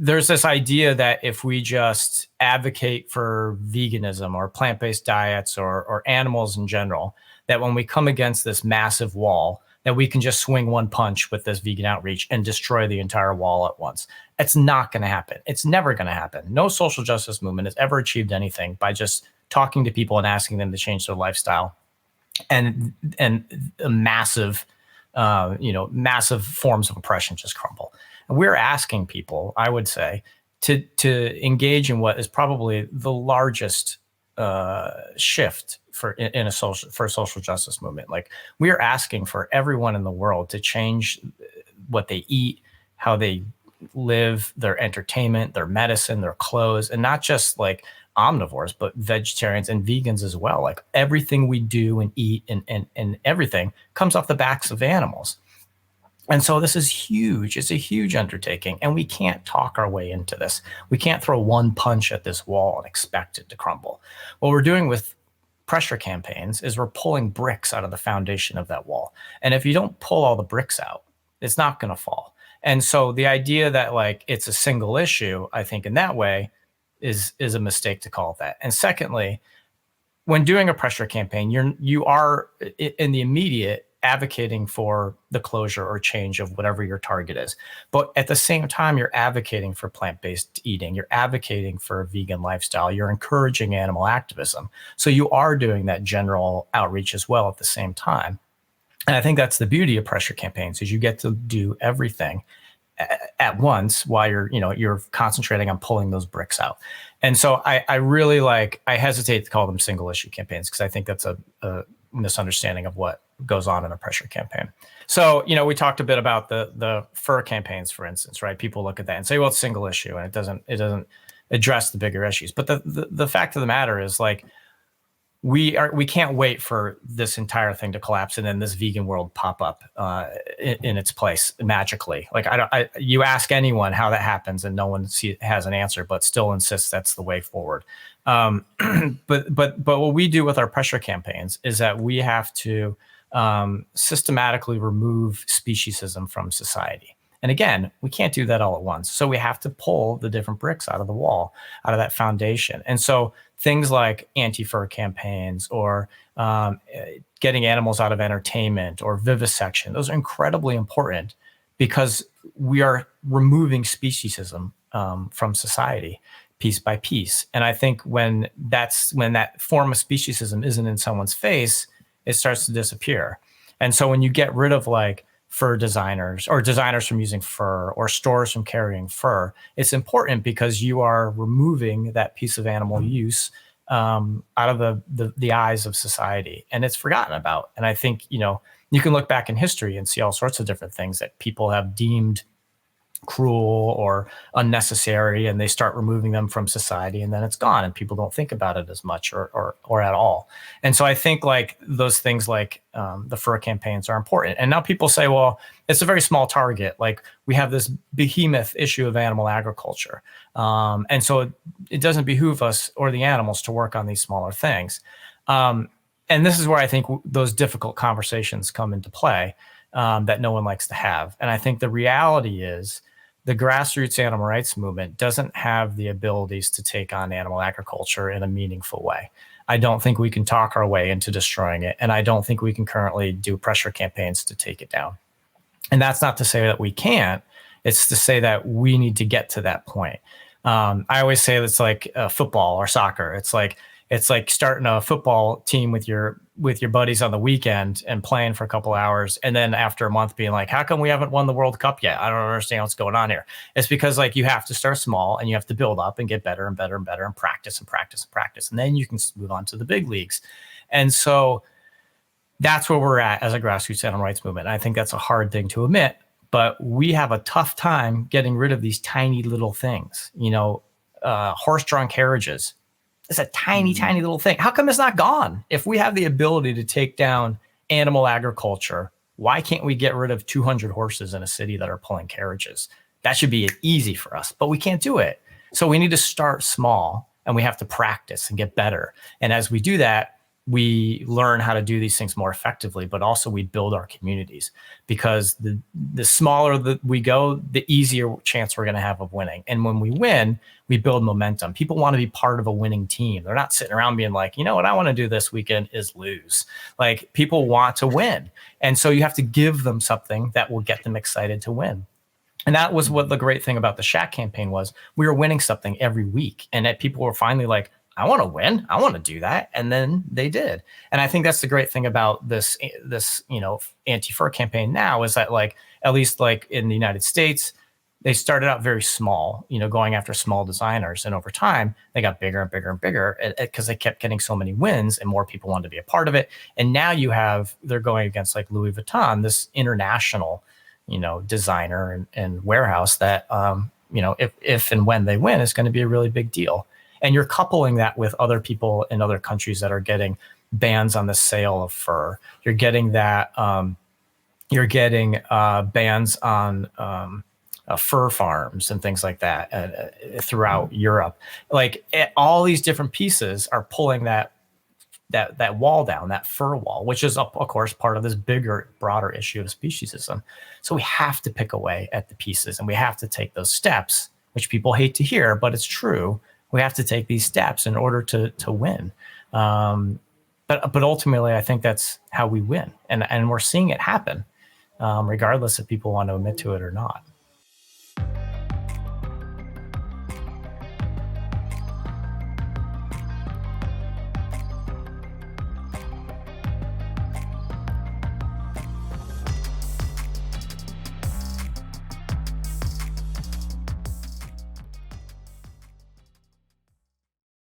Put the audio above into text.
there's this idea that if we just advocate for veganism or plant-based diets or animals in general, that when we come against this massive wall, that we can just swing one punch with this vegan outreach and destroy the entire wall at once. It's not going to happen. It's never going to happen. No social justice movement has ever achieved anything by just talking to people and asking them to change their lifestyle and a massive, massive forms of oppression just crumble. And we're asking people, I would say, to engage in what is probably the largest shift for a social justice movement. Like, we are asking for everyone in the world to change what they eat, how they live, their entertainment, their medicine, their clothes, and not just like omnivores, but vegetarians and vegans as well. Like, everything we do and eat and everything comes off the backs of animals. And so this is huge. It's a huge undertaking, and we can't talk our way into this. We can't throw one punch at this wall and expect it to crumble. What we're doing with pressure campaigns is we're pulling bricks out of the foundation of that wall. And if you don't pull all the bricks out, it's not going to fall. And so the idea that like it's a single issue, I think in that way is a mistake to call it that. And secondly, when doing a pressure campaign, you are in the immediate advocating for the closure or change of whatever your target is. But at the same time, you're advocating for plant-based eating. You're advocating for a vegan lifestyle. You're encouraging animal activism. So you are doing that general outreach as well at the same time. And I think that's the beauty of pressure campaigns, is you get to do everything at once while you're concentrating on pulling those bricks out. And so I really I hesitate to call them single issue campaigns, because I think that's a misunderstanding of what goes on in a pressure campaign. So, we talked a bit about the fur campaigns, for instance, right? People look at that and say, well, it's single issue and it doesn't address the bigger issues. But the fact of the matter is, like, we can't wait for this entire thing to collapse and then this vegan world pop up in its place magically. Like, you ask anyone how that happens and no one has an answer, but still insists that's the way forward. But what we do with our pressure campaigns is that we have to systematically remove speciesism from society. And again, we can't do that all at once. So we have to pull the different bricks out of the wall, out of that foundation. And so things like anti-fur campaigns or getting animals out of entertainment or vivisection, those are incredibly important, because we are removing speciesism from society piece by piece. And I think when that form of speciesism isn't in someone's face, it starts to disappear. And so when you get rid of like fur designers or designers from using fur or stores from carrying fur, it's important because you are removing that piece of animal use out of the eyes of society, and it's forgotten about. And I think, you can look back in history and see all sorts of different things that people have deemed cruel or unnecessary, and they start removing them from society, and then it's gone and people don't think about it as much or at all. And so I think like those things like the fur campaigns are important. And now people say, well, it's a very small target. Like, we have this behemoth issue of animal agriculture. And so it doesn't behoove us or the animals to work on these smaller things. And this is where I think those difficult conversations come into play that no one likes to have. And I think the reality is the grassroots animal rights movement doesn't have the abilities to take on animal agriculture in a meaningful way. I don't think we can talk our way into destroying it. And I don't think we can currently do pressure campaigns to take it down. And that's not to say that we can't. It's to say that we need to get to that point. I always say it's like football or soccer. It's like starting a football team with your buddies on the weekend and playing for a couple hours, and then after a month being like, how come we haven't won the World Cup yet? I don't understand what's going on here. It's because like you have to start small and you have to build up and get better and better and better and practice and practice and practice, and then you can move on to the big leagues. And so that's where we're at as a grassroots animal rights movement. And I think that's a hard thing to admit, but we have a tough time getting rid of these tiny little things. Horse-drawn carriages. It's a tiny, tiny little thing. How come it's not gone? If we have the ability to take down animal agriculture, why can't we get rid of 200 horses in a city that are pulling carriages? That should be easy for us, but we can't do it. So we need to start small, and we have to practice and get better. And as we do that, we learn how to do these things more effectively, but also we build our communities, because the smaller that we go, the easier chance we're going to have of winning. And when we win, we build momentum. People want to be part of a winning team. They're not sitting around being like, you know what I want to do this weekend is lose. Like, people want to win. And so you have to give them something that will get them excited to win. And that was what the great thing about the SHAC campaign was. We were winning something every week, and that people were finally like, I want to win. I want to do that. And then they did. And I think that's the great thing about this, anti-fur campaign now, is that, like, at least like in the United States, they started out very small, going after small designers. And over time, they got bigger and bigger and bigger because they kept getting so many wins and more people wanted to be a part of it. And now they're going against like Louis Vuitton, this international, designer and warehouse that, if and when they win, is going to be a really big deal. And you're coupling that with other people in other countries that are getting bans on the sale of fur. You're getting that. You're getting bans on fur farms and things like that throughout Europe. Like, all these different pieces are pulling that wall down, that fur wall, which is, of course, part of this bigger, broader issue of speciesism. So we have to pick away at the pieces, and we have to take those steps, which people hate to hear, but it's true. We have to take these steps in order to win. But ultimately, I think that's how we win. And we're seeing it happen, regardless if people want to admit to it or not.